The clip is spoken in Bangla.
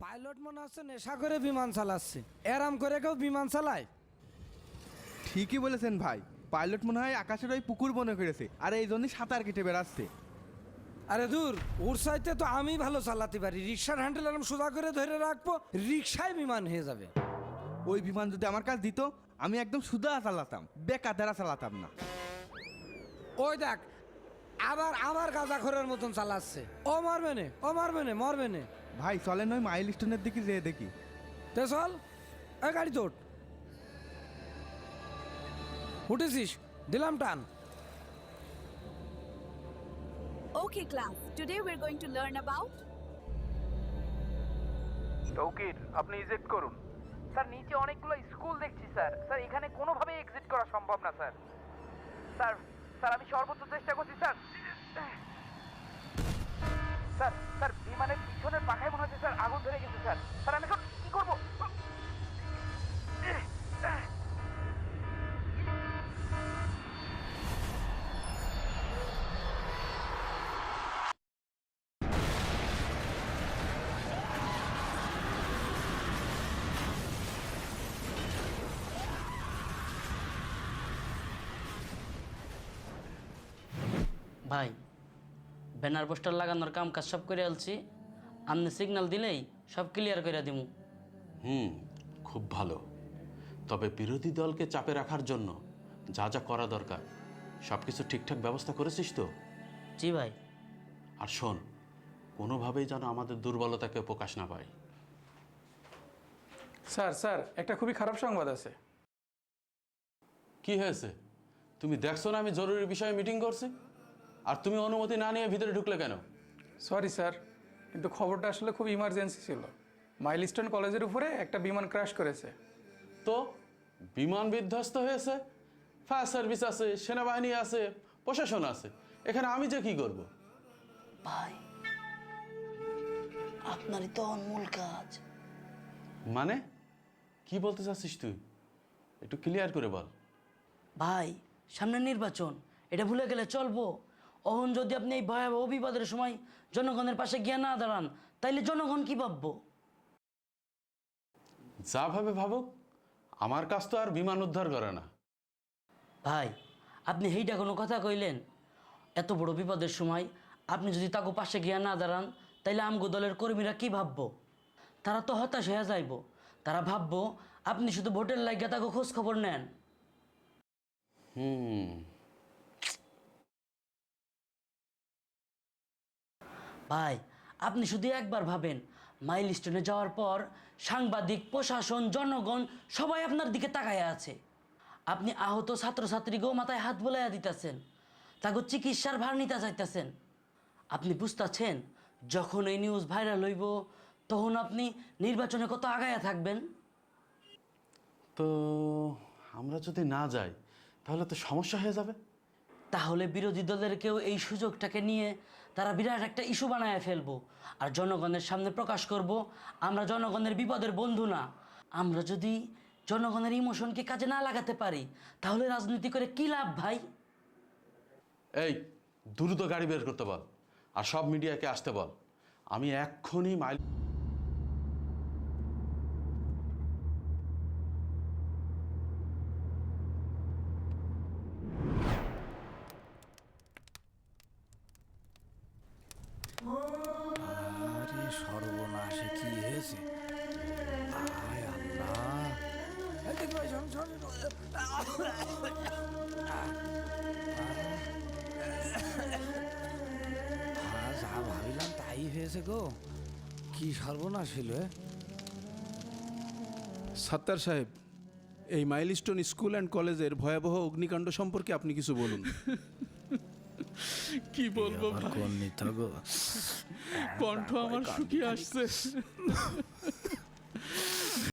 পাইলট মনে হচ্ছে নেশা করে বিমান চালাচ্ছে, এরাম করে কেউ বিমান চালায়? ঠিকই বলেছেন ভাই, পাইলট মনে হয় আকাশের ওই পুকুর মনে করেছে আর এই জন্যই সাঁতার কেটে বেড়াচ্ছে। আরে দূর, ওর চাইতে তো আমি ভালো চালাতে পারি। রিক্সার হ্যান্ডেল এরম সোজা করে ধরে রাখবো, রিক্সায় বিমান হয়ে যাবে। ওই বিমান যদি আমার কাছে দিত আমি একদম সুদা চালাতাম, বেকাদারা চালাতাম না। ওই দেখ, আবার আমার গাঁজাখোরের মতন চালাচ্ছে। ও মারবে নে, ও মারবে নে, মরবে নে। ভাই চলেন ওই মাইল স্টোনের দিকে যেয়ে দেখি। তে চল, এই গাড়ি তোট। উঠেছিস, দিলাম টান। Okay, class. Today we're going to learn about Tauqir, আপনি ইজেক্ট করুন। স্যার নিচে অনেকগুলো স্কুল দেখছি স্যার। স্যার এখানে কোনোভাবেই এক্সিট করা সম্ভব না স্যার। স্যার স্যার আমি সর্বোচ্চ চেষ্টা করছি স্যার। স্যার স্যার বিমানের পিছনের পাখায় মনে হচ্ছে স্যার আগুন ধরে গেছে স্যার। স্যার আমি এখন কি করবো? ভাই, ব্যানার পোস্টার লাগানোর কাম কাজ সব করে আলছি। আপনি সিগন্যাল দিলেই সব ক্লিয়ার করে দিমু। খুব ভালো। তবে বিরোধী দলকে চাপে রাখার জন্য যা যা করা দরকার সব কিছু ঠিকঠাক ব্যবস্থা করেছিস তো? জি ভাই। আর শোন, কোনোভাবেই যেন আমাদের দুর্বলতাকে প্রকাশ না পায়। স্যার একটা খুবই খারাপ সংবাদ আছে। কি হয়েছে? তুমি দেখছো না আমি জরুরি বিষয়ে মিটিং করছি, আর তুমি অনুমতি না নিয়ে ভিতরে ঢুকলে কেন? সরি স্যার, কিন্তু খবরটা আসলে খুব ইমার্জেন্সি ছিল। মাইলস্টোন কলেজের উপরে একটা বিমান ক্র্যাশ করেছে। তো বিমান বিধ্বস্ত হয়েছে, ফায়ার সার্ভিস আছে, সেনাবাহিনী আছে, প্রশাসন আছে, এখানে আমি যে কি করব? ভাই, আপনারই তো অনমূল কাজ। মানে কি বলতে চাচ্ছিস তুই? একটু ক্লিয়ার করে বল। ভাই, সামনে নির্বাচন, এটা ভুলে গেলে চলবো? অহন যদি আপনি এই ভয়াবহ বিপদের সময় জনগণের পাশে গিয়ে না দাঁড়ান, তাইলে জনগণ কি ভাববো? যা ভাবে ভাবুক, আমার কাজ তো আর বিমান উদ্ধার করে না। ভাই, আপনি হেইটা কোনো কথা কইলেন? এত বড় বিপদের সময় আপনি যদি তাকে পাশে গিয়া না দাঁড়ান, তাইলে আমগো দলের কর্মীরা কি ভাববো? তারা তো হতাশ হয়ে যাইব। তারা ভাববো আপনি শুধু ভোটের লাগিয়া তাকে খোঁজ খবর নেন। ভাই, আপনি শুধু একবার ভাবেন, মাইলস্টোনে যাওয়ার পর সাংবাদিক, প্রশাসন, জনগণ সবাই আপনার দিকে তাকায়া আছে। আপনি আহত ছাত্রছাত্রীকেও মাথায় হাত বোলাইয়া দিতেছেন, তাকে চিকিৎসার ভার নিতে চাইতেছেন। আপনি বুঝতেছেন, যখন এই নিউজ ভাইরাল হইব তখন আপনি নির্বাচনে কত আগায়া থাকবেন? তো আমরা যদি না যাই তাহলে তো সমস্যা হয়ে যাবে। তাহলে বিরোধী দলের কেউ এই সুযোগটাকে নিয়ে তারা বিরাট একটা ইস্যু বানায় ফেলবো, আর জনগণের সামনে প্রকাশ করব আমরা জনগণের বিপদের বন্ধু না। আমরা যদি জনগণের ইমোশনকে কাজে না লাগাতে পারি, তাহলে রাজনীতি করে কি লাভ ভাই? এই দ্রুত গাড়ি বের করতে বল, আর সব মিডিয়াকে আসতে বল। আমি এক্ষুনি মাইল আরে সর্বনাশে কি হয়েছে? আয় আল্লাহ! এই দেখি ভাই, শোন, শোন, যা ভাবিলাম তাই হয়েছে গো। কি সর্বনাশ হইল! সাত্তার সাহেব, এই মাইলস্টোন স্কুল অ্যান্ড কলেজের ভয়াবহ অগ্নিকাণ্ড সম্পর্কে আপনি কিছু বলুন। কি বলবো ভাই, কোন নিত গো? কণ্ঠ আমার শুকিয়ে আসছে।